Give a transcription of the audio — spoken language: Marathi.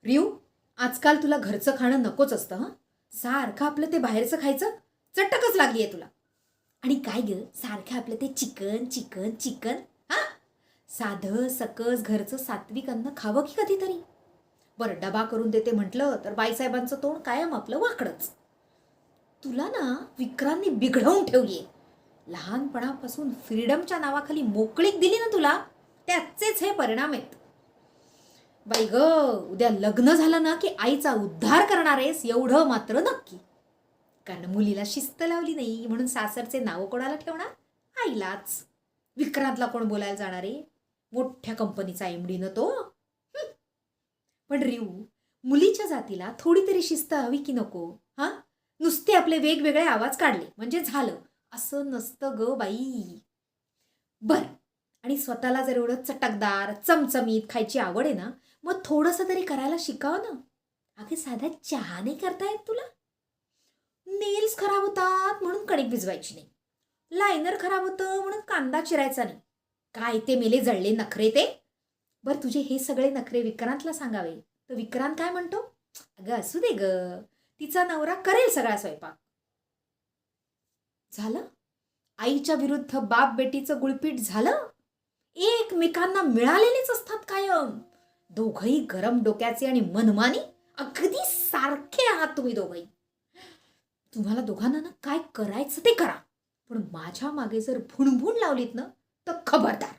रिऊ, आजकाल तुला घरचं खाणं नकोच असतं हं. सारखं आपलं ते बाहेरचं खायचं चटकच लागली आहे तुला. आणि काय ग, सारखं आपलं ते चिकन चिकन चिकन. हा, साधं सकस घरचं सात्विक अन्न खावं की कधीतरी. बरं, डबा करून देते म्हटलं तर बाईसाहेबांचं तोंड कायम आपलं वाकडंच. तुला ना विक्रांतनी बिघडवून ठेवलीये. लहानपणापासून फ्रीडमच्या नावाखाली मोकळीक दिली ना तुला, त्याचेच हे परिणाम आहेत. बाई ग, उद्या लग्न झालं ना की आईचा उद्धार करणार आहेस एवढं मात्र नक्की. कारण मुलीला शिस्त लावली नाही म्हणून सासरचे नाव कोणाला ठेवणार? आईलाच. विक्रांतला कोण बोलायला जाणार आहे? मोठ्या कंपनीचा एमडी न तो. हं. पण रिऊ, मुलीच्या जातीला थोडी तरी शिस्त हवी की नको? हा, नुसते आपले वेगवेगळे आवाज काढले म्हणजे झालं असं नसतं ग बाई. बर, आणि स्वतःला जर एवढं चटकदार चमचमीत खायची आवड आहे ना, मग थोडंसं तरी करायला शिकावं ना. अगे, साधा चहा नाही करता येत तुला? नेल्स खराब होतात म्हणून कणिक भिजवायची नाही. लायनर खराब होतं म्हणून कांदा चिरायचा नाही. काय ते मेले जळले नखरे ते. बर, तुझे हे सगळे नखरे विक्रांतला सांगावे तर विक्रांत काय म्हणतो? अगं असू दे ग, तिचा नवरा करेल सगळा स्वयंपाक. झालं, आईच्या विरुद्ध बाप बेटीचं गुळपीट झालं. एकमेकांना मिळालेलेच असतात कायम. दोघही गरम डोक्याचे आणि मनमानी. अगदी सारखे आहात तुम्ही दोघही. तुम्हाला दोघांना ना काय करायचं ते करा, पण माझ्या मागे जर भुणभुण लावलीत ना तर खबरदार.